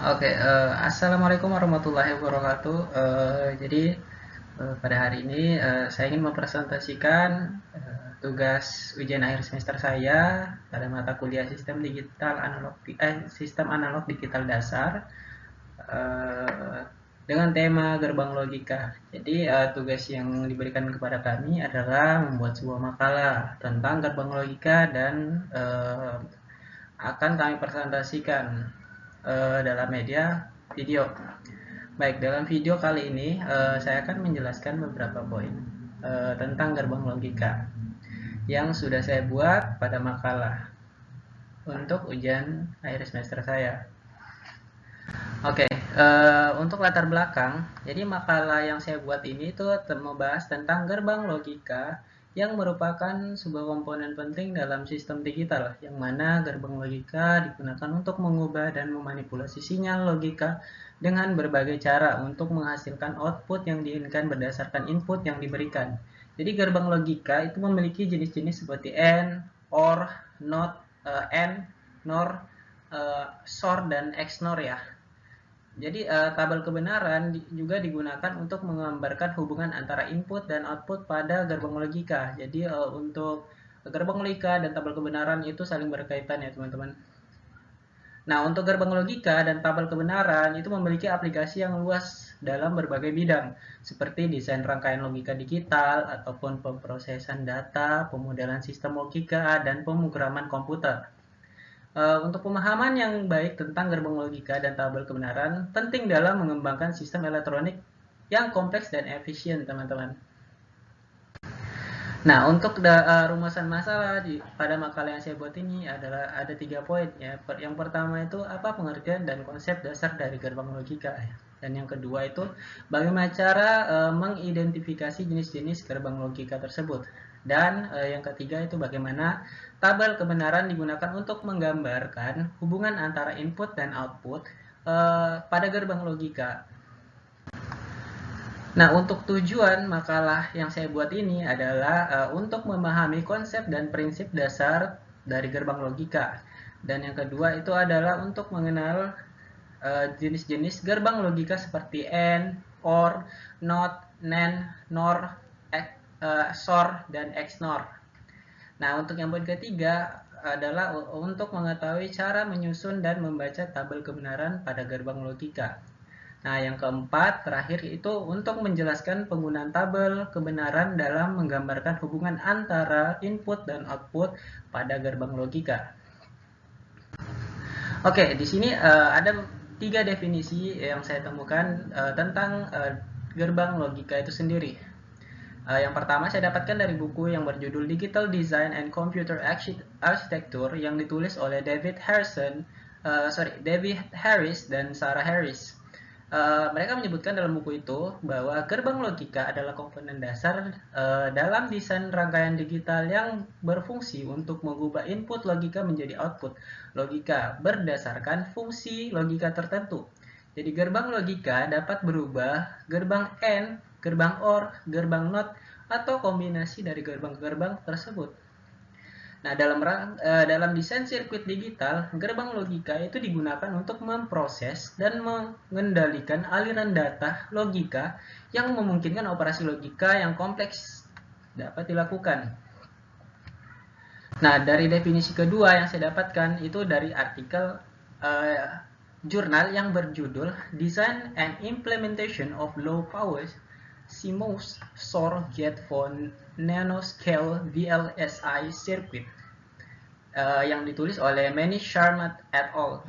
Oke, assalamualaikum warahmatullahi wabarakatuh. Pada hari ini saya ingin mempresentasikan tugas ujian akhir semester saya pada mata kuliah sistem analog digital dasar eh, dengan tema gerbang logika. Tugas yang diberikan kepada kami adalah membuat sebuah makalah tentang gerbang logika dan akan kami presentasikan dalam media video. Baik, dalam video kali ini saya akan menjelaskan beberapa poin tentang gerbang logika yang sudah saya buat pada makalah untuk ujian akhir semester saya. Oke, untuk latar belakang, jadi makalah yang saya buat ini itu membahas tentang gerbang logika yang merupakan sebuah komponen penting dalam sistem digital, yang mana gerbang logika digunakan untuk mengubah dan memanipulasi sinyal logika dengan berbagai cara untuk menghasilkan output yang diinginkan berdasarkan input yang diberikan. Jadi gerbang logika itu memiliki jenis-jenis seperti AND, OR, NOT, AND, NOR, SOR, dan XNOR ya. Tabel kebenaran juga digunakan untuk menggambarkan hubungan antara input dan output pada gerbang logika. Untuk gerbang logika dan tabel kebenaran itu saling berkaitan ya, teman-teman. Nah, untuk gerbang logika dan tabel kebenaran itu memiliki aplikasi yang luas dalam berbagai bidang, seperti desain rangkaian logika digital, ataupun pemrosesan data, pemodelan sistem logika, dan pemrograman komputer. Untuk pemahaman yang baik tentang gerbang logika dan tabel kebenaran penting dalam mengembangkan sistem elektronik yang kompleks dan efisien, teman-teman. Nah, untuk rumusan masalah pada makalah yang saya buat ini adalah ada 3 poin ya. Yang pertama itu apa pengertian dan konsep dasar dari gerbang logika ya. Dan yang kedua itu bagaimana cara mengidentifikasi jenis-jenis gerbang logika tersebut. Dan yang ketiga itu bagaimana tabel kebenaran digunakan untuk menggambarkan hubungan antara input dan output pada gerbang logika. Nah, untuk tujuan makalah yang saya buat ini adalah untuk memahami konsep dan prinsip dasar dari gerbang logika. Dan yang kedua itu adalah untuk mengenal jenis-jenis gerbang logika seperti AND, OR, NOT, NAND, NOR, SOR, dan XNOR. Nah, untuk yang poin ketiga adalah untuk mengetahui cara menyusun dan membaca tabel kebenaran pada gerbang logika. Nah, yang keempat, terakhir itu untuk menjelaskan penggunaan tabel kebenaran dalam menggambarkan hubungan antara input dan output pada gerbang logika. Oke, di sini ada 3 definisi yang saya temukan tentang gerbang logika itu sendiri. Yang pertama saya dapatkan dari buku yang berjudul Digital Design and Computer Architecture yang ditulis oleh David Harris dan Sarah Harris. Mereka menyebutkan dalam buku itu bahwa gerbang logika adalah komponen dasar dalam desain rangkaian digital yang berfungsi untuk mengubah input logika menjadi output logika berdasarkan fungsi logika tertentu. Jadi gerbang logika dapat berubah gerbang AND, gerbang OR, gerbang NOT, atau kombinasi dari gerbang-gerbang tersebut. Nah, dalam desain sirkuit digital, gerbang logika itu digunakan untuk memproses dan mengendalikan aliran data logika yang memungkinkan operasi logika yang kompleks dapat dilakukan. Nah, dari definisi kedua yang saya dapatkan itu dari artikel jurnal yang berjudul Design and Implementation of Low Power CMOS SOR Gate for Nanoscale VLSI Circuit yang ditulis oleh Manish Sharma et al.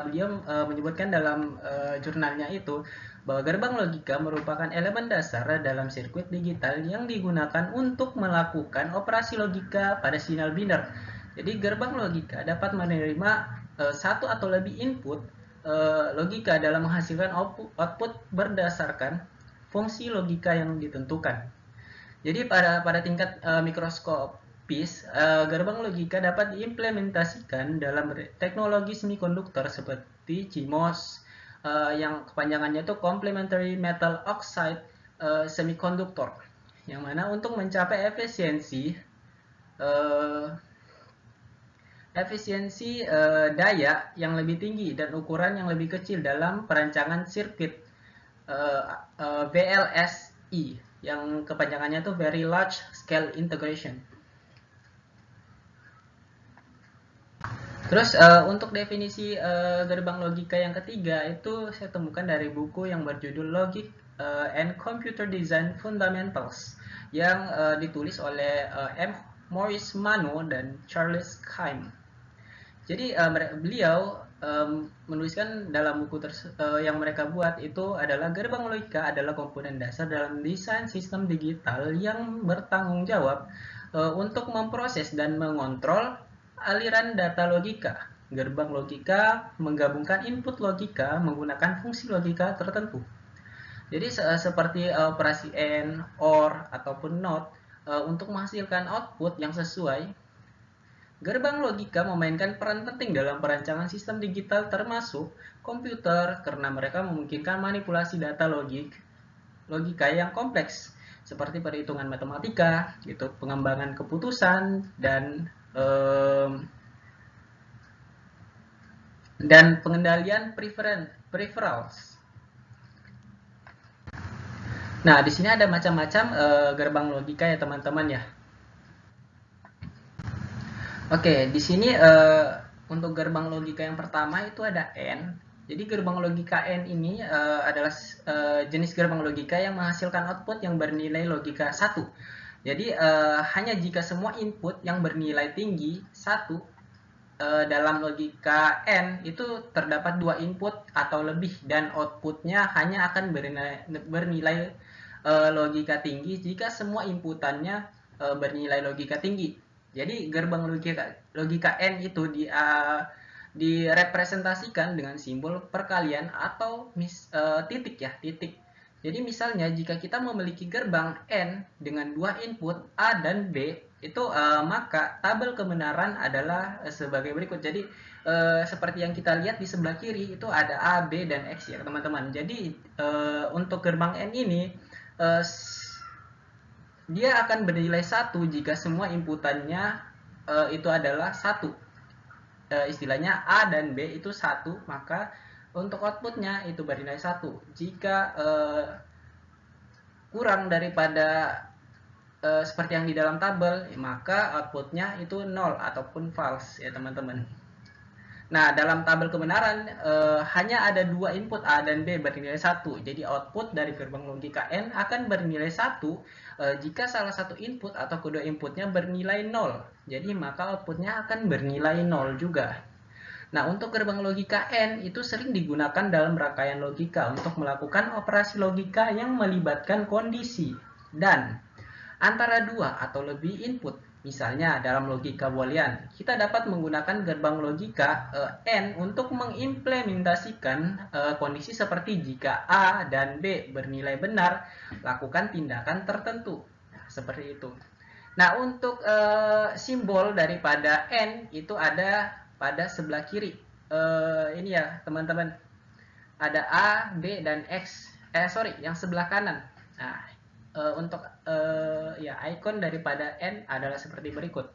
Beliau menyebutkan dalam jurnalnya itu bahwa gerbang logika merupakan elemen dasar dalam sirkuit digital yang digunakan untuk melakukan operasi logika pada sinyal biner. Jadi gerbang logika dapat menerima satu atau lebih input logika dalam menghasilkan output berdasarkan fungsi logika yang ditentukan. Jadi pada tingkat mikroskopis, gerbang logika dapat diimplementasikan dalam teknologi semikonduktor seperti CMOS, yang kepanjangannya itu Complementary Metal Oxide Semiconductor, yang mana untuk mencapai efisiensi efisiensi daya yang lebih tinggi dan ukuran yang lebih kecil dalam perancangan sirkuit VLSI yang kepanjangannya itu Very Large Scale Integration. Terus untuk definisi gerbang logika yang ketiga itu saya temukan dari buku yang berjudul Logic and Computer Design Fundamentals yang ditulis oleh M. Maurice Mano dan Charles Keim. Jadi beliau menuliskan dalam buku yang mereka buat itu adalah gerbang logika adalah komponen dasar dalam desain sistem digital yang bertanggung jawab untuk memproses dan mengontrol aliran data logika. Gerbang logika menggabungkan input logika menggunakan fungsi logika tertentu. Jadi seperti operasi AND, OR, ataupun NOT untuk menghasilkan output yang sesuai. Gerbang logika memainkan peran penting dalam perancangan sistem digital termasuk komputer karena mereka memungkinkan manipulasi data logika yang kompleks seperti perhitungan matematika, gitu, pengembangan keputusan dan pengendalian peripherals. Nah, di sini ada macam-macam gerbang logika ya teman-teman ya. Oke, di sini untuk gerbang logika yang pertama itu ada N. Jadi gerbang logika N ini adalah jenis gerbang logika yang menghasilkan output yang bernilai logika 1. Jadi hanya jika semua input yang bernilai tinggi 1 dalam logika N itu terdapat 2 input atau lebih dan outputnya hanya akan bernilai logika tinggi jika semua inputannya bernilai logika tinggi. Jadi gerbang logika N itu direpresentasikan dengan simbol perkalian atau titik ya, titik. Jadi misalnya jika kita memiliki gerbang N dengan 2 input A dan B, itu maka tabel kebenaran adalah sebagai berikut. Jadi seperti yang kita lihat di sebelah kiri itu ada A, B, dan X ya teman-teman. Jadi untuk gerbang N ini dia akan bernilai 1 jika semua inputannya itu adalah 1. Istilahnya A dan B itu 1, maka untuk outputnya itu bernilai 1. Jika kurang daripada seperti yang di dalam tabel, maka outputnya itu 0 ataupun false ya teman-teman. Nah, dalam tabel kebenaran hanya ada 2 input A dan B bernilai 1. Jadi output dari gerbang logika N akan bernilai 1 jika salah satu input atau kedua inputnya bernilai 0. Jadi maka outputnya akan bernilai 0 juga. Nah, untuk gerbang logika N itu sering digunakan dalam rangkaian logika untuk melakukan operasi logika yang melibatkan kondisi dan antara 2 atau lebih input. Misalnya dalam logika Boolean, kita dapat menggunakan gerbang logika N untuk mengimplementasikan kondisi seperti jika A dan B bernilai benar, lakukan tindakan tertentu. Nah, seperti itu. Nah, untuk simbol daripada N itu ada pada sebelah kiri. Ini ya, teman-teman. Ada A, B, dan X. Yang sebelah kanan. Nah, untuk ya ikon daripada N adalah seperti berikut.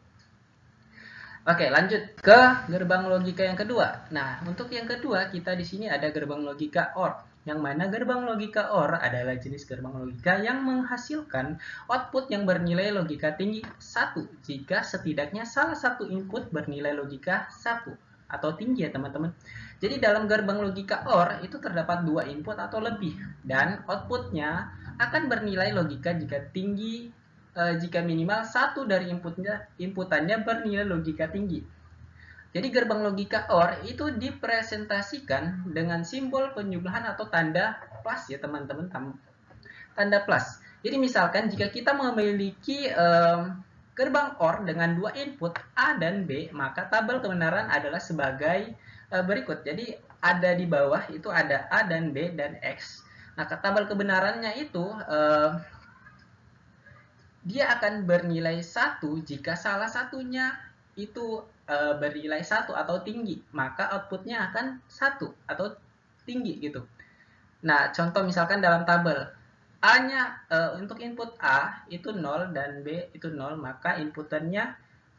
Oke, lanjut ke gerbang logika yang kedua. Nah, untuk yang kedua kita di sini ada gerbang logika OR. Yang mana gerbang logika OR adalah jenis gerbang logika yang menghasilkan output yang bernilai logika tinggi 1 jika setidaknya salah satu input bernilai logika 1 atau tinggi ya teman-teman. Jadi dalam gerbang logika OR itu terdapat 2 input atau lebih dan outputnya akan bernilai logika jika tinggi jika minimal satu dari inputannya bernilai logika tinggi. Jadi gerbang logika OR itu dipresentasikan dengan simbol penjumlahan atau tanda plus ya teman-teman, tanda plus. Jadi misalkan jika kita memiliki gerbang OR dengan 2 input A dan B, maka tabel kebenaran adalah sebagai berikut. Jadi ada di bawah itu ada A dan B dan X. Nah, tabel kebenarannya itu dia akan bernilai 1 jika salah satunya itu bernilai 1 atau tinggi, maka outputnya akan 1 atau tinggi gitu. Nah, contoh misalkan dalam tabel A-nya untuk input A itu 0 dan B itu 0, maka inputannya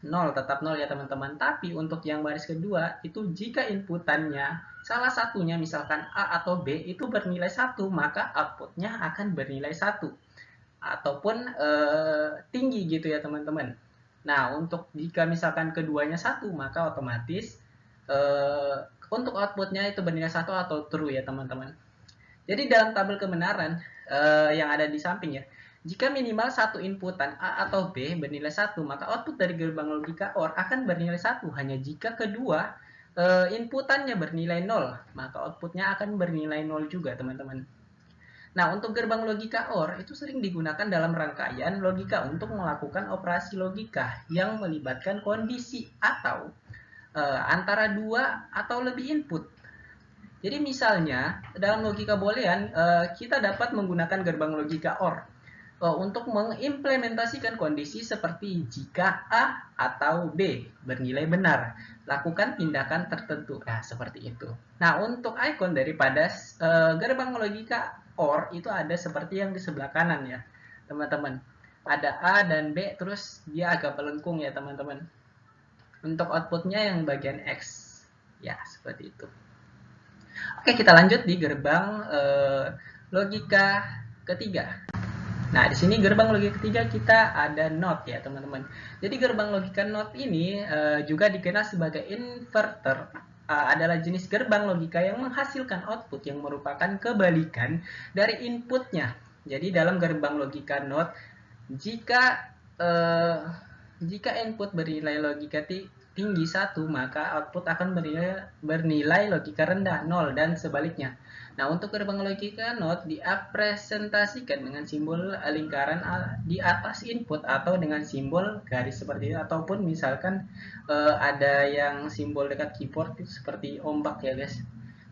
nol, tetap nol ya teman-teman. Tapi untuk yang baris kedua itu jika inputannya salah satunya misalkan A atau B itu bernilai 1, maka outputnya akan bernilai 1 ataupun tinggi gitu ya teman-teman. Nah, untuk jika misalkan keduanya 1, maka otomatis untuk outputnya itu bernilai 1 atau true ya teman-teman. Jadi dalam tabel kebenaran yang ada di samping ya, jika minimal satu inputan A atau B bernilai 1, maka output dari gerbang logika OR akan bernilai 1. Hanya jika kedua inputannya bernilai 0, maka outputnya akan bernilai 0 juga teman-teman. Nah, untuk gerbang logika OR itu sering digunakan dalam rangkaian logika untuk melakukan operasi logika yang melibatkan kondisi atau antara dua atau lebih input. Jadi misalnya dalam logika boolean kita dapat menggunakan gerbang logika OR untuk mengimplementasikan kondisi seperti jika A atau B bernilai benar, lakukan tindakan tertentu. Nah, seperti itu. Nah, untuk icon daripada gerbang logika OR itu ada seperti yang di sebelah kanan ya, teman-teman. Ada A dan B, terus dia agak melengkung ya, teman-teman. Untuk outputnya yang bagian X. Ya, seperti itu. Oke, kita lanjut di gerbang logika ketiga. Nah, di sini gerbang logika ketiga kita ada NOT ya, teman-teman. Jadi gerbang logika NOT ini juga dikenal sebagai inverter. Adalah jenis gerbang logika yang menghasilkan output yang merupakan kebalikan dari inputnya. Jadi dalam gerbang logika NOT, jika input bernilai logika tinggi 1, maka output akan bernilai logika rendah 0 dan sebaliknya. Nah, untuk gerbang logika NOT direpresentasikan dengan simbol lingkaran di atas input atau dengan simbol garis seperti itu, ataupun misalkan ada yang simbol dekat keyboard seperti ombak ya guys.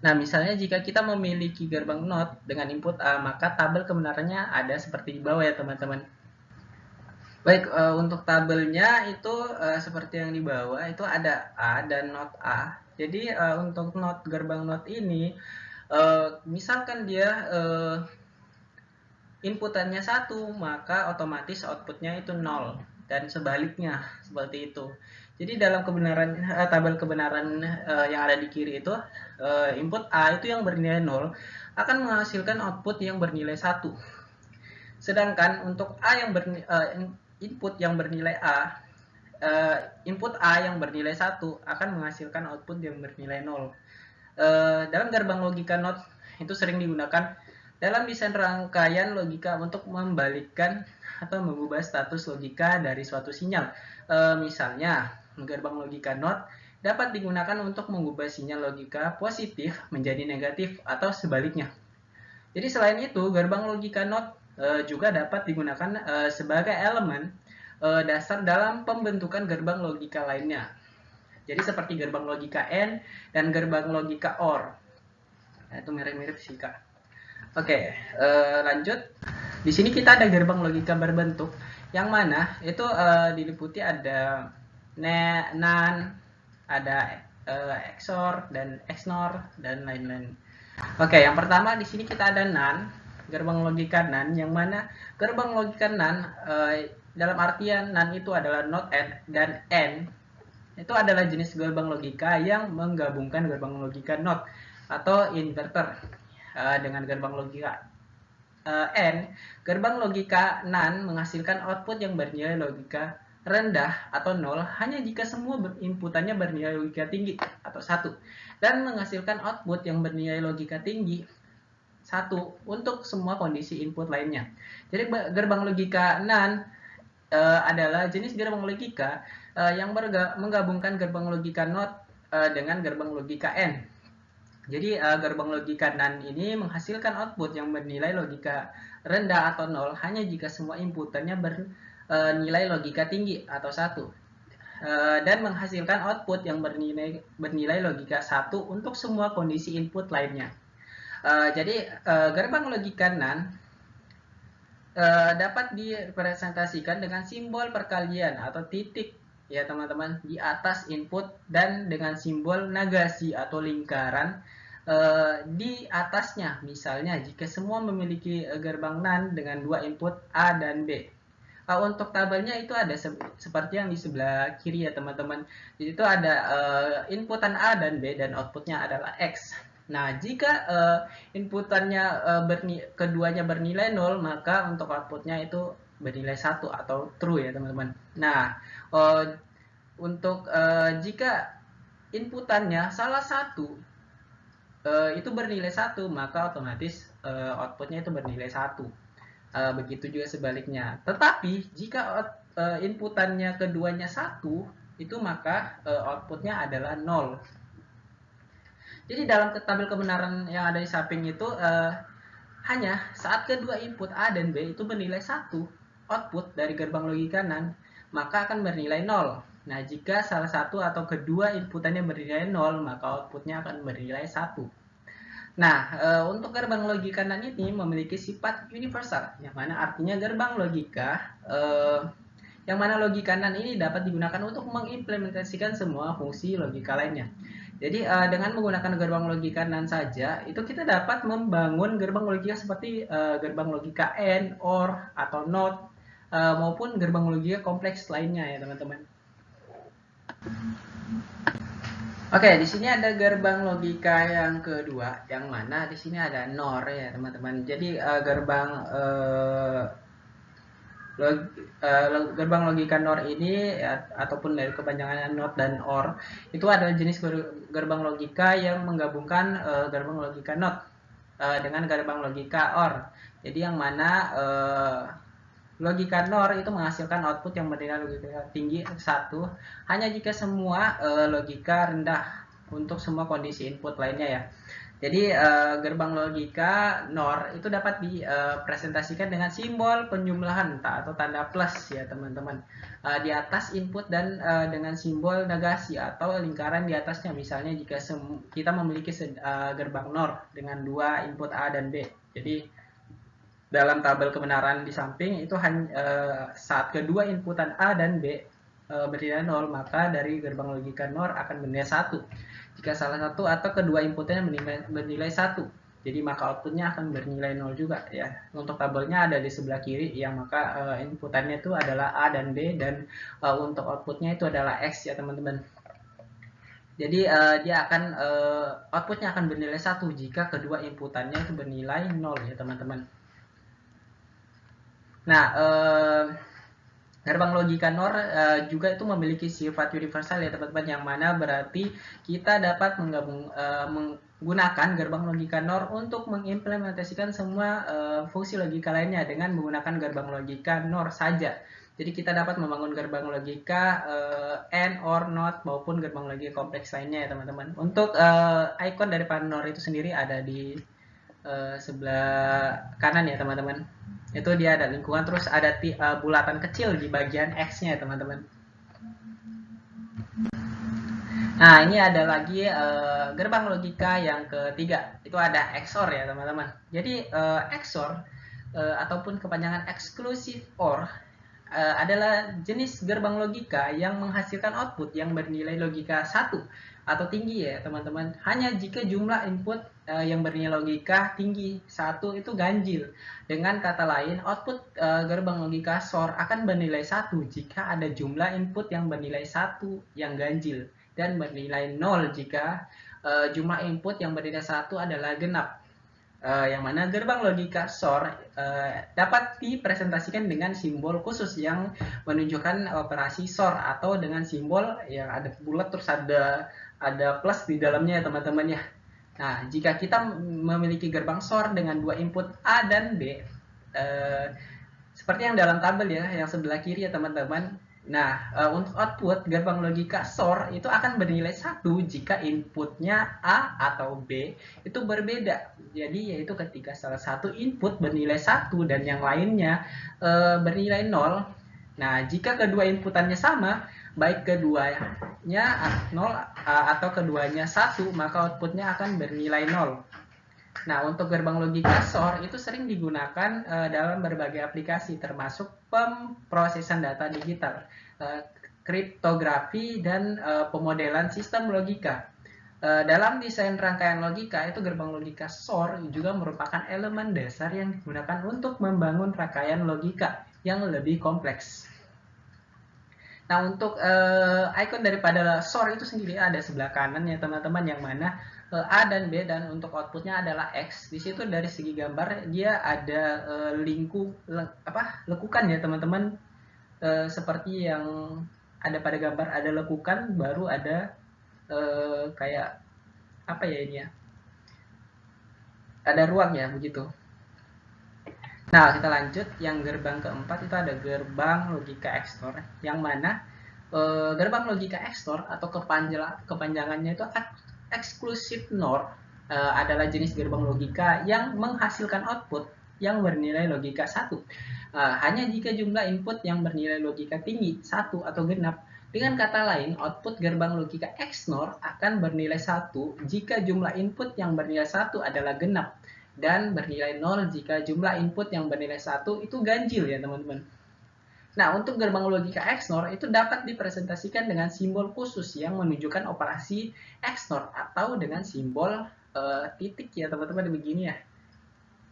Nah, misalnya jika kita memiliki gerbang NOT dengan input A, maka tabel kebenarannya ada seperti di bawah ya teman-teman. Baik, untuk tabelnya itu seperti yang di bawah, itu ada A dan not A. Jadi untuk not gerbang not ini, misalkan dia inputannya 1, maka otomatis outputnya itu 0 dan sebaliknya seperti itu. Jadi dalam kebenaran tabel kebenaran yang ada di kiri itu input A itu yang bernilai 0 akan menghasilkan output yang bernilai 1. Sedangkan untuk A yang input yang bernilai A, input A yang bernilai 1 akan menghasilkan output yang bernilai 0. Dalam gerbang logika NOT itu sering digunakan dalam desain rangkaian logika untuk membalikkan atau mengubah status logika dari suatu sinyal. Misalnya, gerbang logika NOT dapat digunakan untuk mengubah sinyal logika positif menjadi negatif atau sebaliknya. Jadi selain itu, gerbang logika NOT juga dapat digunakan sebagai elemen dasar dalam pembentukan gerbang logika lainnya. Jadi seperti gerbang logika AND dan gerbang logika OR. Nah, itu mirip-mirip sih Kak. Oke, lanjut. Di sini kita ada gerbang logika berbentuk, yang mana itu diliputi ada NAND, ada XOR dan XNOR dan lain-lain. Oke, yang pertama di sini kita ada NAND, gerbang logika NAND, yang mana gerbang logika NAND dalam artian NAND itu adalah NOT dan AND itu adalah jenis gerbang logika yang menggabungkan gerbang logika NOT atau inverter dengan gerbang logika AND. Gerbang logika NAND menghasilkan output yang bernilai logika rendah atau 0 hanya jika semua inputannya bernilai logika tinggi atau 1 dan menghasilkan output yang bernilai logika tinggi 1 untuk semua kondisi input lainnya. Jadi gerbang logika NAND adalah jenis gerbang logika yang menggabungkan gerbang logika NOT dengan gerbang logika AND. Jadi gerbang logika NAND ini menghasilkan output yang bernilai logika rendah atau 0 hanya jika semua inputannya bernilai logika tinggi atau 1 dan menghasilkan output yang bernilai logika 1 untuk semua kondisi input lainnya. Jadi gerbang logika NAND dapat direpresentasikan dengan simbol perkalian atau titik ya teman-teman di atas input dan dengan simbol negasi atau lingkaran di atasnya. Misalnya jika semua memiliki gerbang NAND dengan 2 input A dan B, Untuk tabelnya itu ada seperti yang di sebelah kiri ya teman-teman. Di situ ada inputan A dan B dan outputnya adalah X. Nah, jika inputannya keduanya bernilai 0, maka untuk outputnya itu bernilai 1 atau true ya teman-teman. Nah, untuk jika inputannya salah satu itu bernilai 1, maka otomatis outputnya itu bernilai 1. Begitu juga sebaliknya. Tetapi jika inputannya keduanya 1, itu maka outputnya adalah 0. Jadi dalam tabel kebenaran yang ada di samping itu hanya saat kedua input A dan B itu bernilai 1, output dari gerbang logika kanan, maka akan bernilai 0. Nah, jika salah satu atau kedua inputannya bernilai 0, maka outputnya akan bernilai 1. Nah, untuk gerbang logika kanan ini memiliki sifat universal, yang mana artinya gerbang logika, yang mana logika kanan ini dapat digunakan untuk mengimplementasikan semua fungsi logika lainnya. Jadi, dengan menggunakan gerbang logika kanan saja, itu kita dapat membangun gerbang logika seperti gerbang logika AND, OR, atau NOT, maupun gerbang logika kompleks lainnya ya teman-teman. Oke, di sini ada gerbang logika yang kedua, yang mana di sini ada NOR ya teman-teman. Jadi gerbang logika NOR ini ya, ataupun dari kepanjangan NOT dan OR itu adalah jenis gerbang logika yang menggabungkan gerbang logika NOT dengan gerbang logika OR. Jadi yang mana logika NOR itu menghasilkan output yang bernilai logika tinggi 1 hanya jika semua logika rendah untuk semua kondisi input lainnya ya. Jadi gerbang logika NOR itu dapat dipresentasikan dengan simbol penjumlahan atau tanda plus ya teman-teman di atas input dan dengan simbol negasi atau lingkaran di atasnya. Misalnya jika kita memiliki gerbang NOR dengan dua input A dan B. Jadi dalam tabel kebenaran di samping itu saat kedua inputan A dan B bernilai 0, maka dari gerbang logika NOR akan bernilai 1. Jika salah satu atau kedua inputnya bernilai 1, jadi maka outputnya akan bernilai 0 juga ya. Untuk tabelnya ada di sebelah kiri yang maka inputannya itu adalah A dan B dan untuk outputnya itu adalah X ya teman-teman. Jadi dia akan outputnya akan bernilai 1 jika kedua inputannya itu bernilai 0 ya teman-teman. Nah, gerbang logika NOR juga itu memiliki sifat universal ya teman-teman, yang mana berarti kita dapat menggunakan gerbang logika NOR untuk mengimplementasikan semua fungsi logika lainnya dengan menggunakan gerbang logika NOR saja. Jadi kita dapat membangun gerbang logika AND, OR, NOT maupun gerbang logika kompleks lainnya ya teman-teman. Untuk icon dari NOR itu sendiri ada di sebelah kanan ya teman-teman. Itu dia ada lingkungan, terus ada bulatan kecil di bagian X-nya ya teman-teman. Nah, ini ada lagi gerbang logika yang ketiga, itu ada XOR ya teman-teman. Jadi XOR ataupun kepanjangan exclusive OR adalah jenis gerbang logika yang menghasilkan output yang bernilai logika 1 atau tinggi ya teman-teman, hanya jika jumlah input yang bernilai logika tinggi 1 itu ganjil. Dengan kata lain, output gerbang logika XOR akan bernilai 1 jika ada jumlah input yang bernilai 1 yang ganjil dan bernilai 0 jika jumlah input yang bernilai 1 adalah genap. Yang mana gerbang logika XOR dapat dipresentasikan dengan simbol khusus yang menunjukkan operasi XOR atau dengan simbol yang ada bulat terus ada plus di dalamnya ya teman-teman ya. Nah, jika kita memiliki gerbang XOR dengan dua input A dan B seperti yang dalam tabel ya yang sebelah kiri ya teman-teman. Nah, untuk output gerbang logika XOR itu akan bernilai 1 jika inputnya A atau B itu berbeda. Jadi yaitu ketika salah satu input bernilai 1 dan yang lainnya bernilai 0. Nah, jika kedua inputannya sama, baik keduanya 0 atau keduanya 1, maka outputnya akan bernilai 0. Nah, untuk gerbang logika XOR itu sering digunakan dalam berbagai aplikasi, termasuk pemrosesan data digital, kriptografi, dan pemodelan sistem logika. Dalam desain rangkaian logika, itu gerbang logika XOR juga merupakan elemen dasar yang digunakan untuk membangun rangkaian logika. yang lebih kompleks. Nah, untuk icon daripada SOR itu sendiri ada sebelah kanan ya teman-teman, yang mana A dan B, dan untuk outputnya adalah X. Di situ dari segi gambar dia ada lekukan ya teman-teman, seperti yang ada pada gambar, ada lekukan, baru ada kayak apa ya ini ya, ada ruang ya begitu. Nah, kita lanjut yang gerbang keempat, itu ada gerbang logika XOR, yang mana gerbang logika XOR atau kepanjangannya itu eksklusif NOR, adalah jenis gerbang logika yang menghasilkan output yang bernilai logika 1. Hanya jika jumlah input yang bernilai logika tinggi, 1 atau genap. Dengan kata lain, output gerbang logika XNOR akan bernilai 1 jika jumlah input yang bernilai 1 adalah genap, dan bernilai 0 jika jumlah input yang bernilai 1 itu ganjil ya teman-teman. Nah, untuk gerbang logika XNOR itu dapat dipresentasikan dengan simbol khusus yang menunjukkan operasi XNOR, atau dengan simbol titik ya teman-teman, begini ya.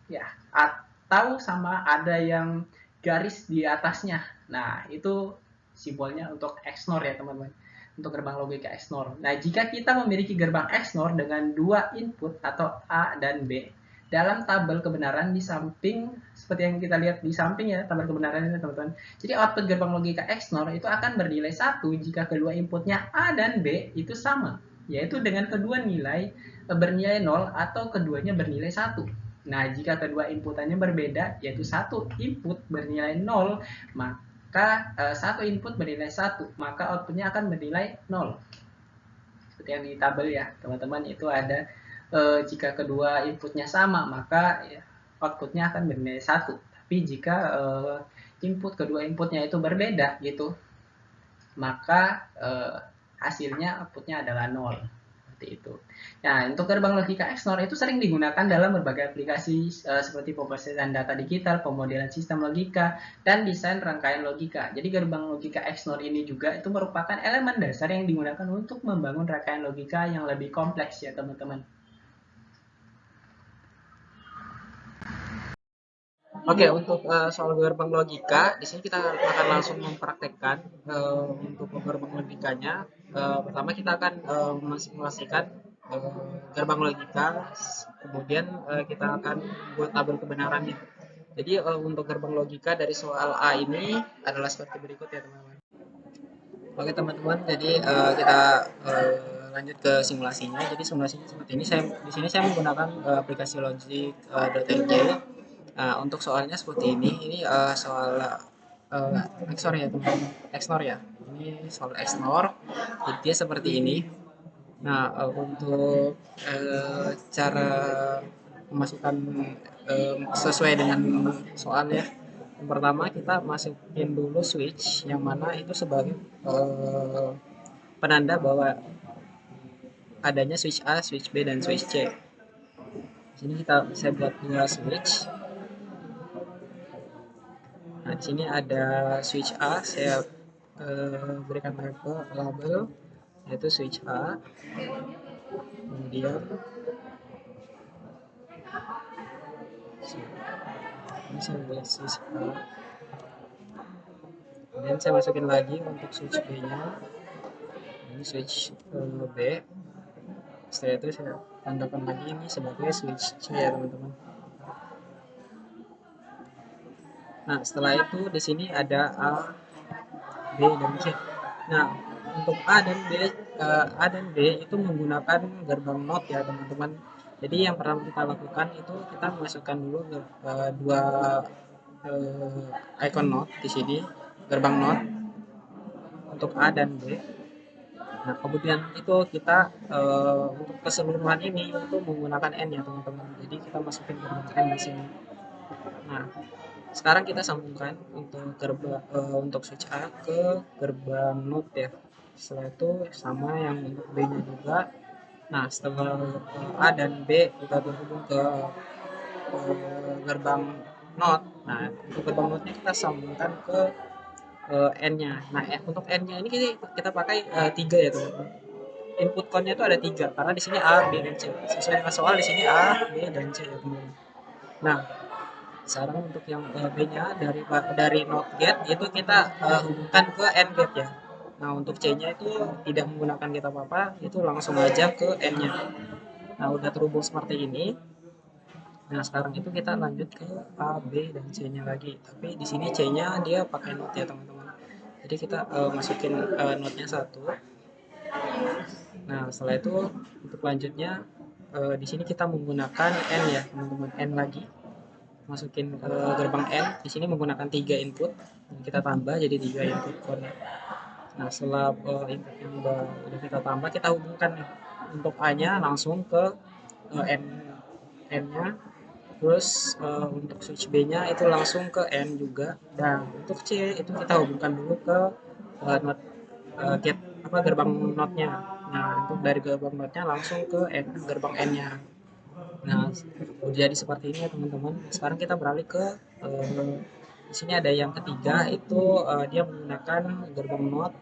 Ya, atau sama ada yang garis di atasnya. Nah, itu simbolnya untuk XNOR ya teman-teman, untuk gerbang logika XNOR. Nah, jika kita memiliki gerbang XNOR dengan dua input atau A dan B, dalam tabel kebenaran di samping, seperti yang kita lihat di samping ya, tabel kebenaran ini teman-teman. Jadi output gerbang logika XNOR itu akan bernilai 1 jika kedua inputnya A dan B itu sama, yaitu dengan kedua nilai bernilai 0 atau keduanya bernilai 1. Nah, jika kedua inputannya berbeda, yaitu satu input bernilai 0, maka satu input bernilai 1, maka outputnya akan bernilai 0. Seperti yang di tabel ya, teman-teman, itu ada jika kedua inputnya sama, maka ya, outputnya akan bernilai 1. Tapi jika kedua inputnya itu berbeda gitu, maka hasilnya outputnya adalah 0. Itu. Nah, untuk gerbang logika XNOR itu sering digunakan dalam berbagai aplikasi seperti pemrosesan data digital, pemodelan sistem logika, dan desain rangkaian logika. Jadi gerbang logika XNOR ini juga itu merupakan elemen dasar yang digunakan untuk membangun rangkaian logika yang lebih kompleks ya teman-teman. Oke, untuk soal gerbang logika, di sini kita akan langsung mempraktekkan untuk gerbang logikanya. Pertama kita akan mensimulasikan gerbang logika, kemudian kita akan buat tabel kebenarannya. Jadi untuk gerbang logika dari soal A ini adalah seperti berikut ya teman-teman. Oke teman-teman, jadi kita lanjut ke simulasinya. Jadi simulasinya seperti ini. Di sini saya menggunakan aplikasi Logic.lj. Untuk soalnya seperti ini. Ini soal XOR ya teman-teman. XOR ya. Ini soal XOR. Jadi dia seperti ini. Nah, untuk cara memasukkan sesuai dengan soalnya, yang pertama kita masukin dulu switch, yang mana itu sebagai penanda bahwa adanya switch A, switch B, dan switch C. Di sini saya buat dua switch. Nah, di sini ada switch A, saya berikan label yaitu switch A. Kemudian ini saya buat switch A. Kemudian saya masukin lagi untuk switch B-nya. Ini switch B. Setelah itu saya tandakan lagi ini sebagai switch C ya teman-teman. Nah, setelah itu di sini ada A, B, dan C. Nah, untuk A dan B itu menggunakan gerbang NOT ya teman-teman. Jadi yang pertama kita lakukan itu kita masukkan dulu dua icon NOT di sini, gerbang NOT untuk A dan B. Nah, kemudian itu kita untuk keseluruhan ini itu menggunakan N ya teman-teman. Jadi kita masukin gerbang N di sini. Nah, sekarang kita sambungkan untuk switch A ke gerbang NOT ya. Setelah itu sama yang untuk B-nya juga. Nah, setelah A dan B kita terhubung ke gerbang NOT. Nah, untuk gerbang NOT-nya kita sambungkan ke N-nya. Nah, untuk N-nya ini kita pakai 3 ya teman-teman. Input count-nya itu ada 3 karena di sini A, B, dan C. Sesuai dengan soal di sini A, B, dan C ya teman-teman. Nah, Sekarang untuk yang B-nya dari not gate itu kita hubungkan ke AND gate ya. Nah, untuk C-nya itu tidak menggunakan gate apa-apa, itu langsung aja ke N-nya. Nah, udah terhubung seperti ini. Nah, sekarang itu kita lanjut ke A, B, dan C-nya lagi. Tapi di sini C-nya dia pakai not ya, teman-teman. Jadi kita masukin notnya satu. Nah, setelah itu untuk lanjutnya di sini kita menggunakan N ya, teman-teman. N lagi. Masukin gerbang N. Di sini menggunakan 3 input. Kita tambah jadi 3 input code. Nah, setelah input yang udah kita tambah, kita hubungkan nih. Untuk A-nya langsung ke N N-nya. Terus untuk switch B-nya itu langsung ke N juga. Dan untuk C itu kita hubungkan dulu ke not gate apa gerbang notnya. Nah, untuk dari gerbang notnya langsung ke N, gerbang N-nya. Nah, udah jadi seperti ini ya teman-teman. Sekarang kita beralih ke di sini ada yang ketiga itu dia menggunakan gerbang not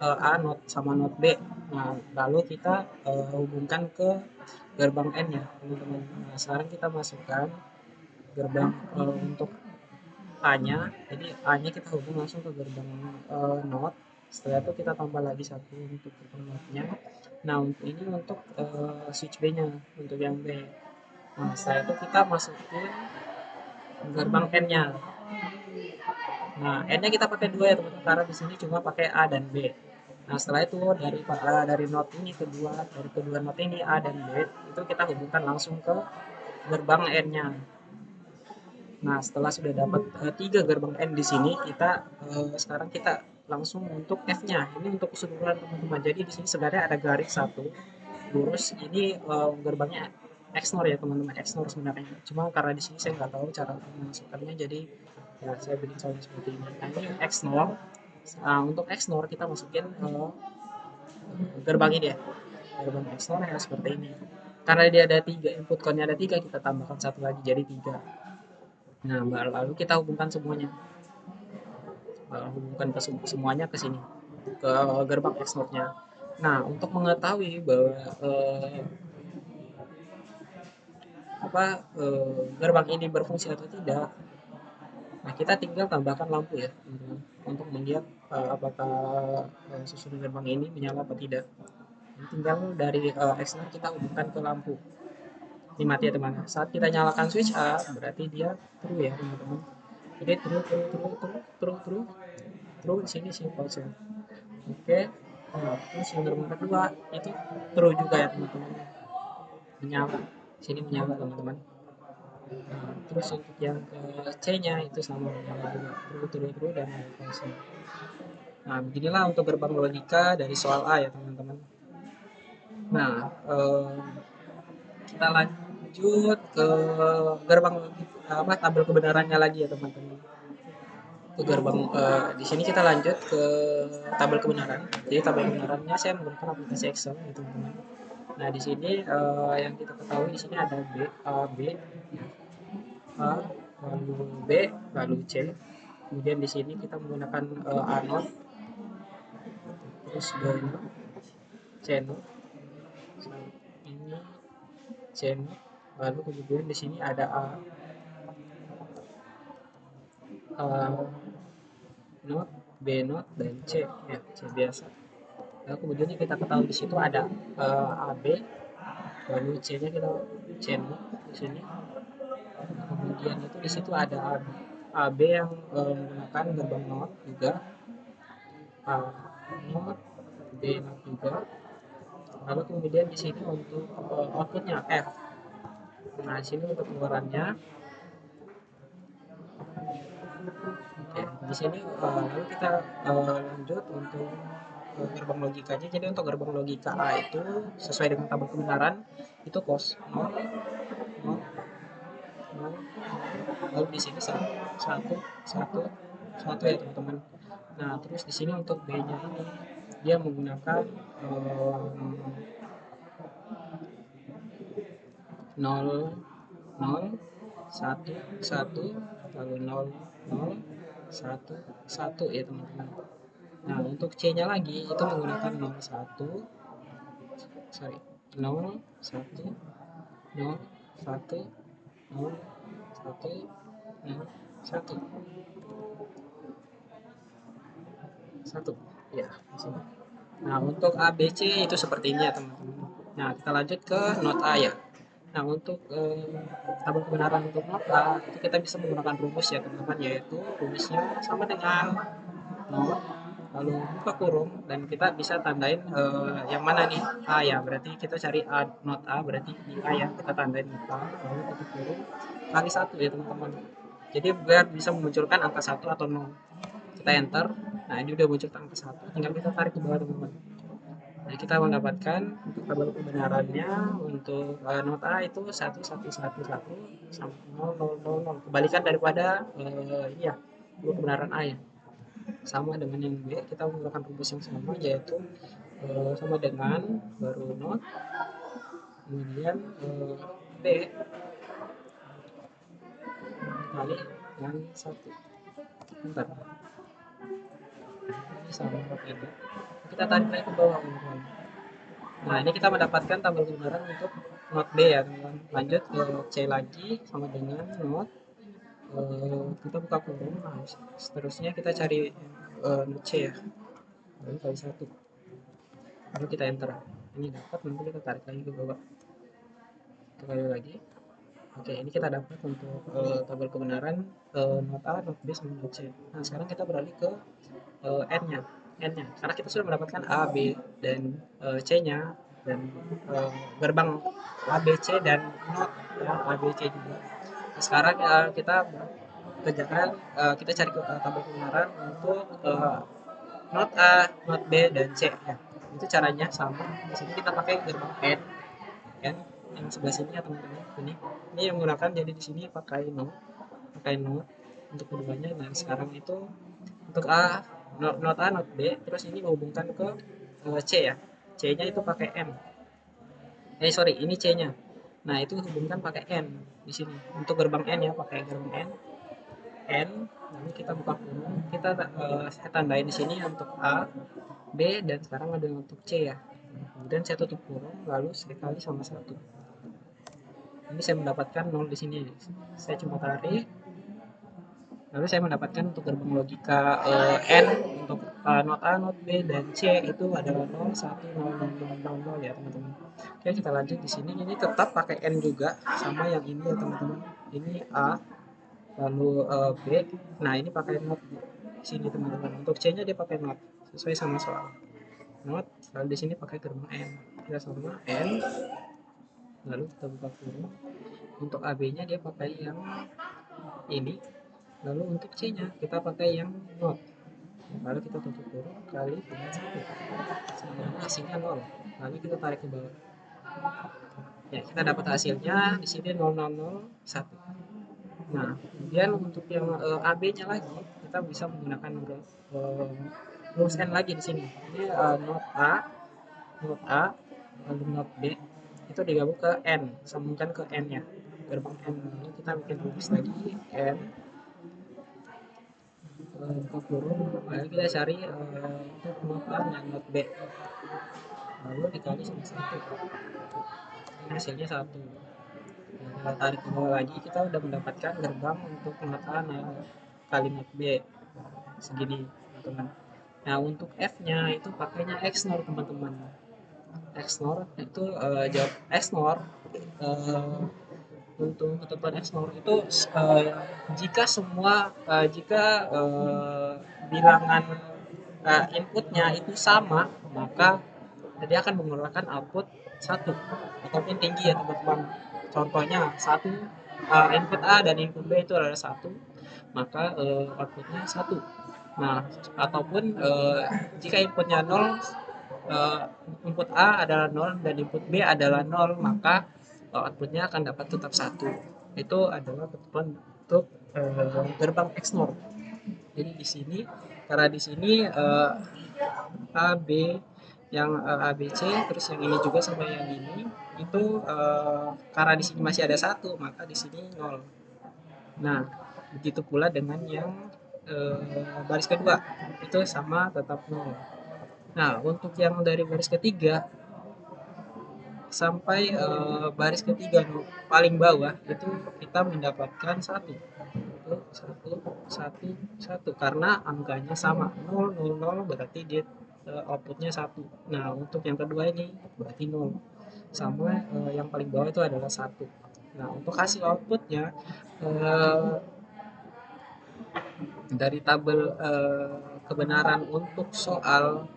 A not sama not B. Nah, lalu kita hubungkan ke gerbang N ya teman-teman. Nah, sekarang kita masukkan gerbang untuk A-nya. Jadi A-nya kita hubung langsung ke gerbang not. Setelah itu kita tambah lagi satu untuk gerbang not-nya. Nah, untuk ini untuk switch B-nya untuk yang B. Nah, setelah itu kita masukin gerbang N-nya. Nah, N-nya kita pakai dua ya teman-teman karena di sini cuma pakai A dan B. Nah, setelah itu dari not ini dari kedua not ini A dan B itu kita hubungkan langsung ke gerbang N-nya. Nah, setelah sudah dapat tiga gerbang N di sini, sekarang kita langsung untuk F-nya. Ini untuk keseluruhan teman-teman. Jadi di sini sebenarnya ada garis satu lurus. Ini gerbangnya XNOR ya teman-teman, XNOR sebenarnya. Cuma karena di sini saya nggak tahu cara memasukkannya, jadi ya saya bikin soalnya seperti ini. Nah, ini XNOR. Nah, untuk XNOR kita masukin gerbang ini ya, gerbang XNOR ya seperti ini. Karena dia ada tiga, input code-nya ada tiga, kita tambahkan satu lagi jadi tiga. Nah, lalu kita hubungkan semuanya, hubungkan ke semuanya ke sini, ke gerbang XNOR-nya. Nah, untuk mengetahui bahwa gerbang ini berfungsi atau tidak, nah kita tinggal tambahkan lampu ya, untuk melihat apakah susun gerbang ini menyala atau tidak. Tinggal dari XNOR kita hubungkan ke lampu. Ini mati ya teman. Saat kita nyalakan switch A, berarti dia true ya teman-teman. Jadi true di sini simple sih. Oke. Nah, terus yang gerbang kedua itu true juga ya teman-teman. Menyala. Sini menyala teman-teman. Nah, terus untuk yang ke C-nya itu sama menyala juga. True dan false. Nah, beginilah untuk gerbang logika dari soal A ya teman-teman. Nah, kita lanjut ke gerbang apa tabel kebenarannya lagi ya teman-teman. Ke gerbang di sini kita lanjut ke tabel kebenaran. Jadi tabel kebenarannya saya menggunakan aplikasi Excel ya teman-teman. Nah, di sini yang kita ketahui di sini ada B, A, B, ya. A, lalu B, lalu C. Kemudian di sini kita menggunakan A not, terus B not, C not, ini C not, lalu kemudian di sini ada A not, B not, dan C ya, C biasa. Lalu kemudian kita ketahui di situ ada AB, lalu C-nya kita C not di sini. Kemudian itu di situ ada AB yang menggunakan gerbang not juga, A not, B not juga. Lalu kemudian di sini untuk outputnya F. Nah, di sini untuk keluarannya. Oke, di sini lalu kita lanjut untuk gerbang logikanya. Jadi untuk gerbang logika A itu sesuai dengan tabel kebenaran itu cos 0, 0, 0, lalu di sini satu, satu, satu ya teman-teman. Nah, terus di sini untuk B-nya ini dia menggunakan 0, 0, 1, 1, lalu 0, 0, 1, 1 ya teman-teman. Nah, untuk C-nya lagi itu menggunakan 0, 1, sorry, 0, 1, 0, 1, 0, 1, Hmm, satu, satu. Ya, di sini. Nah, untuk A, B, C itu seperti ini ya teman-teman. Nah, kita lanjut ke not A ya. Nah, untuk tabel kebenaran untuk not A, itu kita bisa menggunakan rumus ya teman-teman, yaitu rumusnya sama dengan not, lalu buka kurung, dan kita bisa tandain yang mana nih A ya, berarti kita cari A, not A, berarti di A ya, kita tandain not A, lalu tutup kurung, kali satu ya teman-teman. Jadi biar bisa memunculkan angka satu atau nol. Kita enter, nah ini udah muncul angka satu, tinggal kita tarik ke bawah teman-teman. Nah, kita mendapatkan untuk tabel kebenarannya untuk nota itu 1111 sampai 0000. Kebalikan daripada ini ya, tabel kebenaran A ya. Sama dengan yang B, kita menggunakan rumus yang sama, yaitu sama dengan baru not, kemudian B kali dengan satu. Bentar, ini sama beda. Kita tarik naik ke bawah teman-teman. Nah, ini kita mendapatkan tabel kebenaran untuk not B ya teman-teman. Lanjut ke C lagi, sama dengan not, kita buka kurung. Nah, seterusnya kita cari not C ya, lalu kali satu, lalu kita enter. Ini dapat, nanti kita tarik lagi ke bawah, kita kali lagi. Oke, ini kita dapat untuk tabel kebenaran not A, not B, sama not C. Nah, sekarang kita beralih ke N-nya. N-nya, karena kita sudah mendapatkan A, B, dan C-nya, dan gerbang A, B, C, dan not ya, A, B, C juga. Nah, sekarang kita kerjakan, kita cari tabel kebenaran untuk not A, not B, dan C ya. Itu caranya sama. Di sini kita pakai gerbang N, N yang sebelah sini ya teman-teman. Ini yang menggunakan, jadi di sini pakai not untuk keduanya. Nah, sekarang itu untuk A, not A, not B, terus ini menghubungkan ke C ya. C-nya itu pakai M. Sorry, ini C-nya. Nah, itu hubungkan pakai N di sini. Untuk gerbang N ya, pakai gerbang N. N, lalu kita buka kurung, kita saya tandain di sini untuk A, B, dan sekarang ada untuk C ya. Kemudian saya tutup kurung, lalu saya kali sama satu. Ini saya mendapatkan 0 di sini. Saya cuma tarik, lalu saya mendapatkan untuk gerbang logika N untuk not A, not B, dan C itu adalah 0, 1, 0, 0, 0, 0, 0 ya teman-teman. Oke, kita lanjut di sini. Ini tetap pakai N juga, sama yang ini ya teman-teman. Ini A, lalu B. Nah, ini pakai not di sini teman-teman. Untuk C-nya dia pakai not, sesuai sama soal. Not, lalu di sini pakai gerbang N. Kita sama N, lalu kita buka kurung. Untuk AB-nya dia pakai yang ini, lalu untuk C-nya kita pakai yang not, lalu kita tutup kurung kali dengan satu, sama dengan hasilnya 0, lalu kita tarik ke bawah ya, kita dapat hasilnya di sini 0001. Nah, kemudian untuk yang AB-nya lagi kita bisa menggunakan rumus N lagi di sini. Ini not A, lalu not B itu digabung ke N, sambungkan ke N nya, gerbang N. Lalu kita bikin rumus lagi N, buka kurung, lalu kita cari untuk not A dan not B, lalu dikali sama satu, ini hasilnya satu. Nah, kita tarik ke bawah lagi, kita udah mendapatkan gerbang untuk not A kali not B segini teman-teman. Nah, untuk F-nya itu pakainya XNOR teman-teman. XNOR itu jawab XNOR, untuk ketentuan XNOR itu jika semua bilangan inputnya itu sama, maka dia akan mengeluarkan output satu ataupun tinggi ya teman-teman. Contohnya satu, input A dan input B itu adalah satu, maka outputnya satu. Nah, ataupun jika inputnya 0, input A adalah 0 dan input B adalah 0, maka outputnya akan dapat tetap satu. Itu adalah ketentuan untuk gerbang XNOR. Jadi di sini, karena di sini A, B, yang A, B, C, terus yang ini juga sama yang ini, itu karena di sini masih ada satu, maka di sini 0. Nah, begitu pula dengan yang baris kedua, itu sama tetap 0. Nah, untuk yang dari baris ketiga sampai baris ketiga paling bawah itu kita mendapatkan satu. 1 karena angkanya sama 0 0 0 berarti dia outputnya 1. Nah untuk yang kedua ini berarti 0 sama yang paling bawah itu adalah 1. Nah untuk hasil outputnya eh, dari tabel kebenaran untuk soal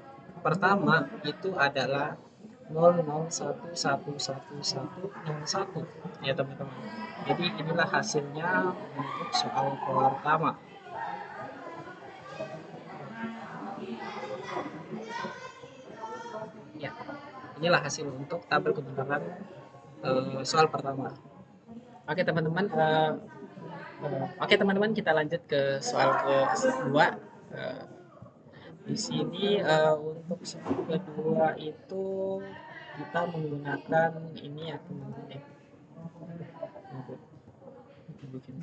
pertama itu adalah 00111101 ya teman-teman. Jadi inilah hasilnya untuk soal pertama. Ya, inilah hasil untuk tabel kebenaran soal pertama. Oke teman-teman, kita lanjut ke soal kedua. Uh, di sini untuk soal kedua itu kita menggunakan ini ya teman-teman ya. Bikin.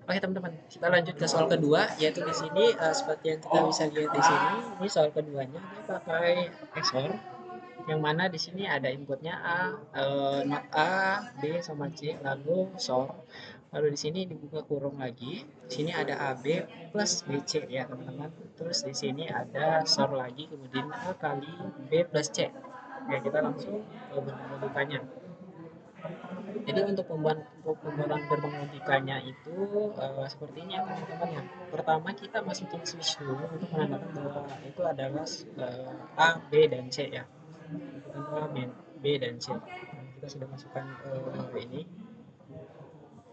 Oke teman-teman, kita lanjut ke soal kedua, yaitu di sini seperti yang kita bisa lihat di sini, ini soal keduanya dia pakai XOR, yang mana di sini ada inputnya A, not A, B sama C, lalu XOR, lalu di sini dibuka kurung lagi, di sini ada AB plus BC ya teman-teman, terus di sini ada XOR lagi, kemudian A kali B plus C. Ya kita langsung berlogikanya. Jadi untuk pembuatan gerbang logikanya itu seperti ini ya teman-teman ya. Pertama kita masukin switch dulu untuk menandakan bahwa itu adalah A, B, dan C ya. Bukan A, B, dan C. Nah, kita sudah masukkan ini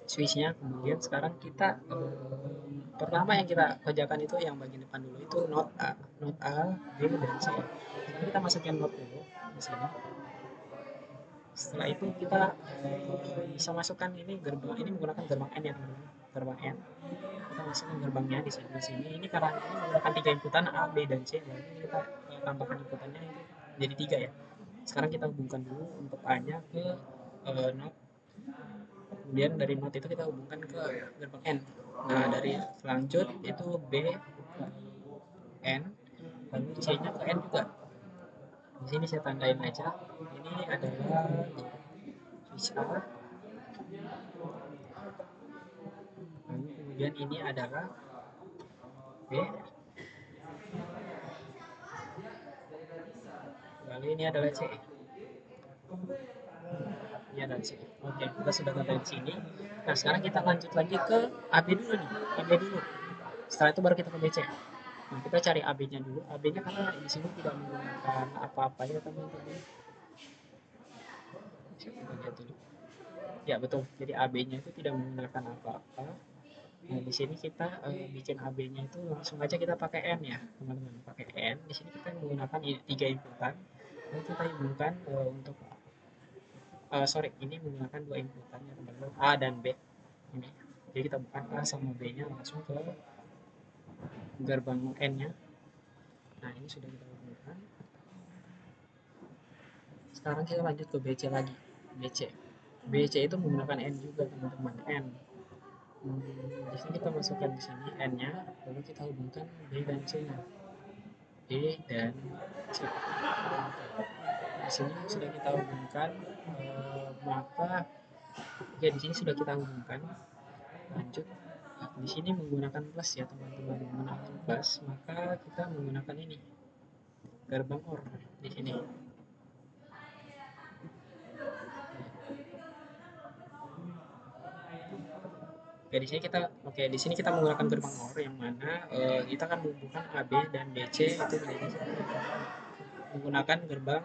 switchnya. Kemudian sekarang kita pertama yang kita kerjakan itu yang bagian depan dulu itu not A, B, dan C. Sekarang kita masukin not dulu di sini. Setelah itu kita bisa masukkan ini gerbang, ini menggunakan gerbang N ya teman-teman, gerbang N. Kita masukkan gerbangnya di sini. Ini karena ini menggunakan 3 inputan A, B, dan C, berarti kita tambahkan inputannya itu jadi 3 ya. Sekarang kita hubungkan dulu untuk A-nya ke not, kemudian dari not itu kita hubungkan ke gerbang N. Nah dari selanjut itu B ke N, lalu C-nya ke N juga. Di sini saya tandain aja. Ini adalah switch A, lalu kemudian ini adalah B, lalu ini adalah C. Ini adalah C. Oke, kita sudah sampai di sini. Nah, sekarang kita lanjut lagi ke AB dulu nih. AB dulu. Setelah itu baru kita ke BC. Nah, kita cari AB-nya dulu. AB-nya karena di sini tidak menggunakan apa-apa ya teman-teman. Kita lihat dulu. Ya betul. Jadi AB-nya itu tidak menggunakan apa-apa. Nah, di sini kita bikin AB-nya itu langsung aja kita pakai N ya, teman-teman. Pakai N. Di sini kita menggunakan 3 inputan. Lalu kita hubungkan untuk sorry, ini menggunakan 2 inputan ya teman-teman, A dan B. Ini. Jadi kita bukan A sama B-nya langsung ke gerbang N-nya. Nah, ini sudah kita hubungkan. Sekarang kita lanjut ke BC lagi. BC. BC itu menggunakan N juga teman-teman, N. Di sini kita masukkan di sini N-nya, lalu kita hubungkan B dan C-nya. B dan C. Di sini sudah kita hubungkan, maka ya di sini sudah kita hubungkan. Lanjut, di sini menggunakan plus ya teman-teman, menggunakan plus, maka kita menggunakan ini gerbang OR di sini. Di sini kita menggunakan gerbang OR yang mana kita akan menghubungkan AB dan BC itu menjadi menggunakan gerbang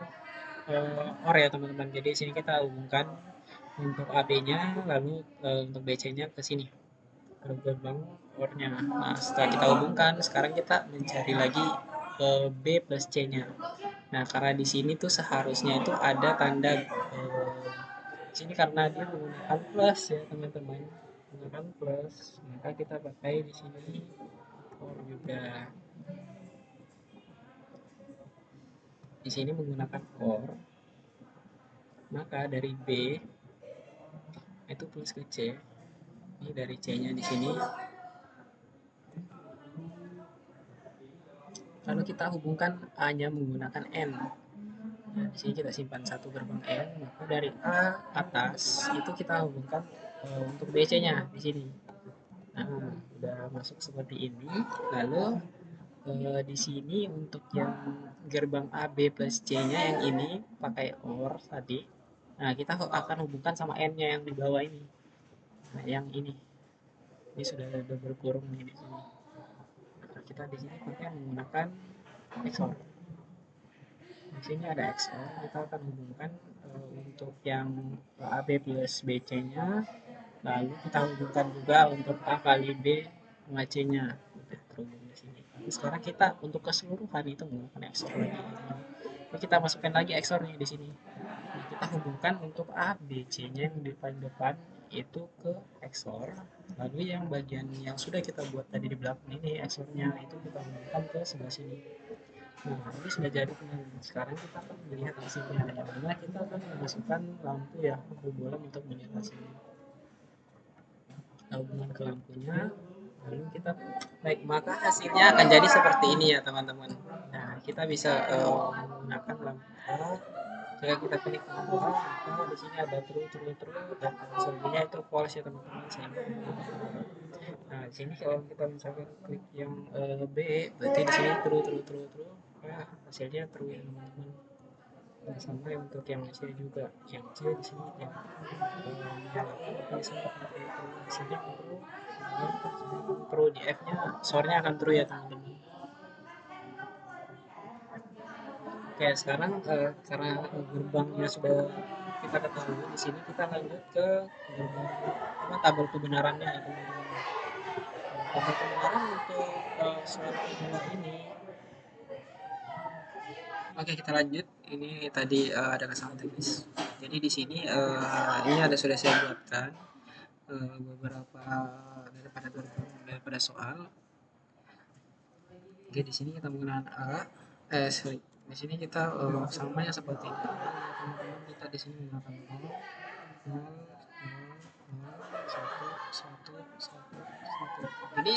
OR ya teman-teman. Jadi di sini kita hubungkan untuk AB-nya, lalu untuk BC-nya ke sini ke gerbang OR-nya. Nah, setelah kita hubungkan, sekarang kita mencari lagi B plus C-nya. Nah, karena di sini tuh seharusnya itu ada tanda di sini karena dia menggunakan plus ya teman-teman, menggunakan plus, maka kita pakai di sini OR juga. Di sini menggunakan OR, maka dari B itu plus ke C. Ini dari C-nya di sini. lalu kita hubungkan A-nya menggunakan N. Nah, di sini kita simpan satu gerbang N, maka dari A atas itu kita hubungkan untuk BC-nya di sini. Nah, udah masuk seperti ini. Lalu di sini untuk yang gerbang A, B plus C-nya yang ini pakai OR tadi. Nah, kita akan hubungkan sama N-nya yang di bawah ini. Nah, yang ini. Ini sudah ada berkurung nih di sini. Nah, kita di sini pakai menggunakan XOR. Di sini ada XOR, kita akan hubungkan untuk yang AB plus BC-nya, lalu kita hubungkan juga untuk A kali B sama C-nya. Udah terhubung di sini. Lalu sekarang kita untuk keseluruhan itu menggunakan XOR lagi. Jadi kita masukkan lagi XOR nih di sini. Nah, kita hubungkan untuk A, B, C-nya yang di paling depan itu ke XOR. Lalu yang bagian yang sudah kita buat tadi di belakang ini XOR-nya itu kita hubungkan ke sebelah sini. Nah, ini sudah jadi teman-teman. Sekarang kita akan melihat hasilnya. Yang mana kita akan memasukkan lampu ya, lampu bola untuk melihat hasilnya. Kita hubungkan ke lampunya, lalu kita baik, maka hasilnya akan jadi seperti ini ya teman-teman. Nah, kita bisa menggunakan lampu A. Jika kita pilih lampu A, maka di sini ada true, true, true, dan selebihnya itu false ya teman-teman. Nah, di sini kalau kita misalkan klik yang B, berarti di sini true, true, true, true. Ya, hasilnya true ya teman-teman. Nah, sama untuk yang C juga. Yang C di sini yang menyalakan, maka di sini akan true, true. Hasilnya akan true. Kemudian hasilnya akan true di F-nya, source-nya akan true ya teman-teman. Oke, sekarang karena gerbangnya sudah kita ketahui, di sini kita lanjut ke gerbang apa tabel kebenarannya ya teman-teman. Tabel kebenaran untuk soal kedua ini, oke kita lanjut. Ini tadi ada kesalahan teknis. Jadi di sini ini ada sudah saya buatkan beberapa daripada soal. Oke, di sini kita menggunakan sorry. Di sini kita samanya seperti ini. Teman-teman kita di sini menggunakan 0, 0, 0, 1, 1, 1, 1. Jadi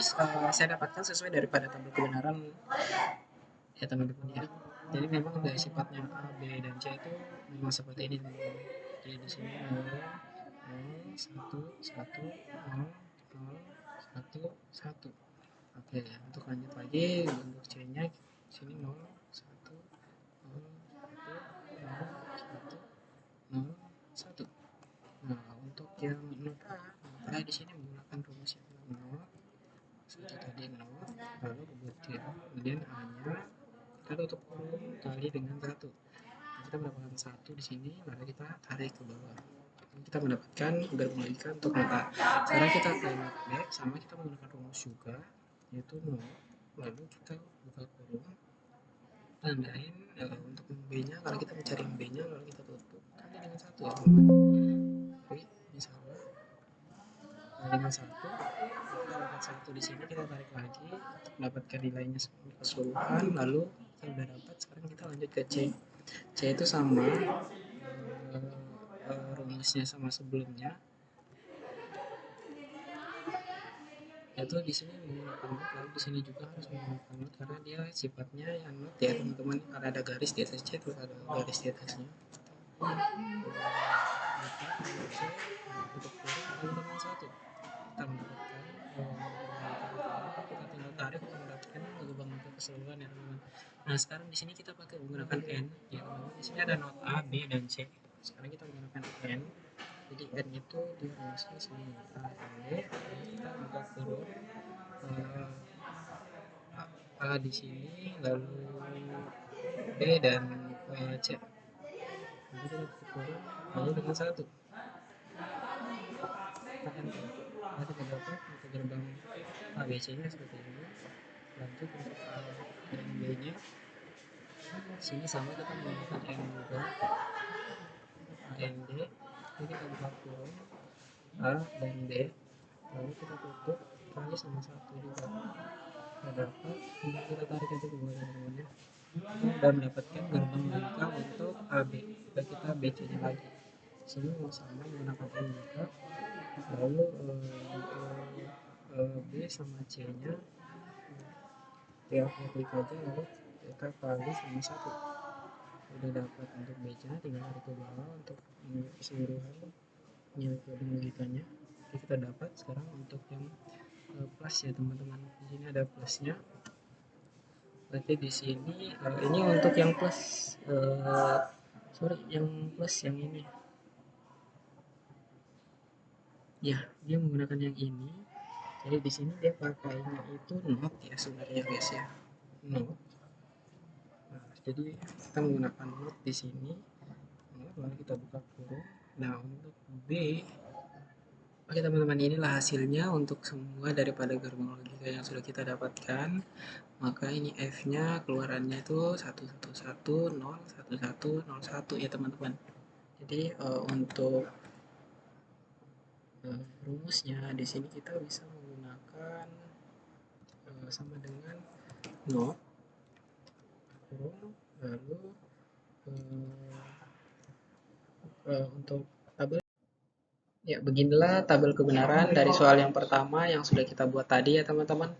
saya dapatkan sesuai daripada tabel kebenaran ya teman-teman ya. Jadi memang dari sifatnya A, B, dan C itu memang seperti ini teman-teman. Jadi di sini 0, 0, 1, 1, 0, 0, 1, 1. Oke, untuk lanjut lagi untuk C-nya sini 0, 1, 0, 1, 0, 1, 0, 1. Nah, untuk yang not A, maka di sini menggunakan rumus yang 0, 1 tadi 0, lalu kemudian A-nya kita tutup kurung kali dengan 1. Nah, kita mendapatkan 1 di sini, lalu kita tarik ke bawah. Kita mendapatkan gerbang logika untuk not A. Sekarang kita ke not B, sama kita menggunakan rumus juga, yaitu 0, lalu kita buka kurung, tandain untuk B-nya, kalau kita mencari B-nya lalu kita tutup kali dengan 1 ya teman-teman. Oke, misalnya kali dengan 1, kita dapat 1 di sini, kita tarik lagi untuk mendapatkan nilainya keseluruhan, lalu kita sudah dapat. Sekarang kita lanjut ke C. C itu sama rumusnya sama sebelumnya, yaitu di sini menggunakan not, lalu di sini juga harus menggunakan not karena dia sifatnya yang not ya teman-teman, karena ada garis di atas C terus ada garis di atasnya. Untuk kurung kali dengan 1, kita mendapatkan kita tinggal tarik untuk mendapatkan gerbang keseluruhan ya teman-teman. Nah, sekarang di sini kita pakai menggunakan N ya teman-teman. Di sini ada not A, B, dan C. Sekarang kita menggunakan N. Jadi N itu dirumuskan sini A, B, lalu kita buka kurung A di sini, lalu B dan C. Lalu kita tutup kurung lalu dengan 1. Kita enter. Nah, kita dapat untuk gerbang ABC-nya seperti ini. Lanjut untuk A dan B-nya. Sini sama kita menggunakan N juga. AND. Ini kita buka kurung A dan B. Lalu kita tutup kali sama 1 juga. Kita dapat, tinggal kita tarik aja ke bawah teman-teman ya. Kita sudah mendapatkan gerbang logika untuk AB. Dan kita BC-nya lagi. Sini sama menggunakan N juga. Lalu untuk B sama C nya ya klik aja, lalu beta kali sama 1. Udah dapat untuk B-nya, tinggal tarik ke bawah untuk keseluruhan nilai gerbang logikanya. Oke, kita dapat sekarang untuk yang plus ya teman-teman. Di sini ada plusnya. Berarti di sini ini untuk yang plus, sorry, yang plus yang ini. Ya, dia menggunakan yang ini. Jadi di sini dia pakainya itu not ya sebenarnya guys ya. Not. Nah, jadi kita menggunakan not di sini. Lalu kita buka kurung. Nah, untuk B, oke teman-teman, inilah hasilnya untuk semua daripada gerbang logika yang sudah kita dapatkan. Maka ini F-nya keluarannya itu 111011101 ya teman-teman. Jadi untuk rumusnya di sini kita bisa menggunakan sama dengan not kurung, lalu untuk tabel. Ya, beginilah tabel kebenaran dari soal yang pertama yang sudah kita buat tadi ya teman-teman.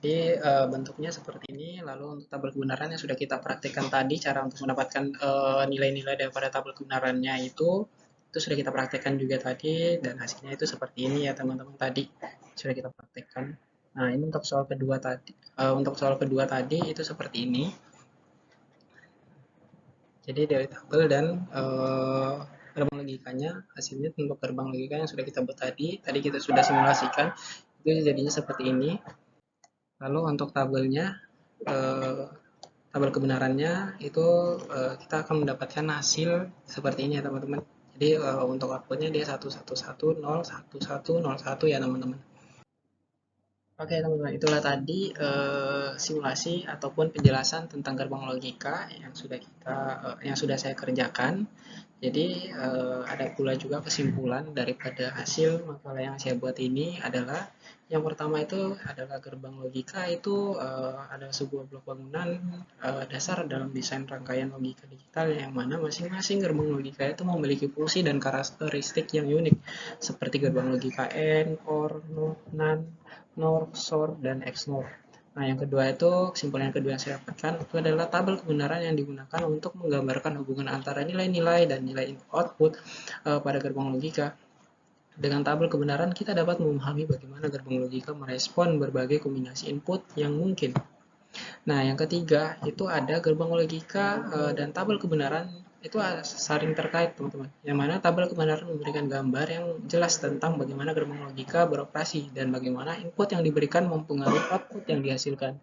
Jadi bentuknya seperti ini. Lalu untuk tabel kebenaran yang sudah kita praktikkan tadi, cara untuk mendapatkan nilai-nilai daripada tabel kebenarannya itu sudah kita praktekkan juga tadi, dan hasilnya itu seperti ini ya teman-teman, tadi sudah kita praktekkan. Nah, ini untuk soal kedua tadi. Untuk soal kedua tadi itu seperti ini. Jadi dari tabel dan gerbang logikanya, hasilnya untuk gerbang logika yang sudah kita buat tadi kita sudah simulasikan, itu jadinya seperti ini. Lalu untuk tabelnya, tabel kebenarannya itu kita akan mendapatkan hasil seperti ini ya teman-teman. Jadi untuk outputnya dia 111011101 ya teman-teman. Oke teman-teman, itulah tadi simulasi ataupun penjelasan tentang gerbang logika yang sudah saya kerjakan. Jadi ada pula juga kesimpulan daripada hasil makalah yang saya buat ini adalah, yang pertama itu adalah gerbang logika itu adalah sebuah blok bangunan dasar dalam desain rangkaian logika digital, yang mana masing-masing gerbang logika itu memiliki fungsi dan karakteristik yang unik, seperti gerbang logika AND, OR, NAND, NOR, XOR, dan XNOR. Nah, yang kedua itu, kesimpulan yang kedua yang saya dapatkan itu adalah tabel kebenaran yang digunakan untuk menggambarkan hubungan antara nilai-nilai dan nilai output pada gerbang logika. Dengan tabel kebenaran, kita dapat memahami bagaimana gerbang logika merespon berbagai kombinasi input yang mungkin. Nah, yang ketiga itu ada gerbang logika dan tabel kebenaran itu saling terkait, teman-teman. Yang mana tabel kebenaran memberikan gambar yang jelas tentang bagaimana gerbang logika beroperasi dan bagaimana input yang diberikan mempengaruhi output yang dihasilkan.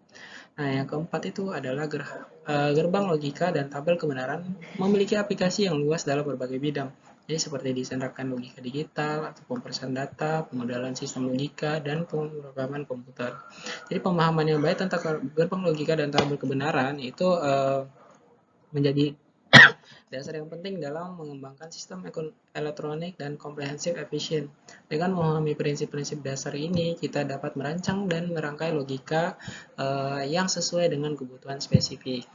Nah, yang keempat itu adalah gerbang logika dan tabel kebenaran memiliki aplikasi yang luas dalam berbagai bidang. Jadi seperti desain rangkaian logika digital, atau pemrosesan data, pemodelan sistem logika, dan pemrograman komputer. Jadi pemahaman yang baik tentang gerbang logika dan tabel kebenaran itu menjadi dasar yang penting dalam mengembangkan sistem elektronik dan komprehensif efisien. Dengan memahami prinsip-prinsip dasar ini, kita dapat merancang dan merangkai logika yang sesuai dengan kebutuhan spesifik.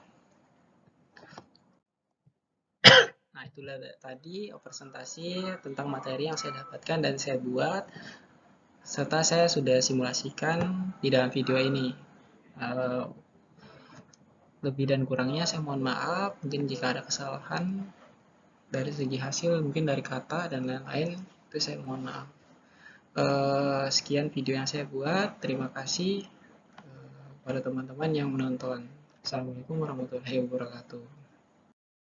Nah, itulah tadi presentasi tentang materi yang saya dapatkan dan saya buat, serta saya sudah simulasikan di dalam video ini. Lebih dan kurangnya saya mohon maaf, mungkin jika ada kesalahan dari segi hasil, mungkin dari kata dan lain-lain, itu saya mohon maaf. Sekian video yang saya buat, terima kasih pada teman-teman yang menonton. Assalamualaikum warahmatullahi wabarakatuh.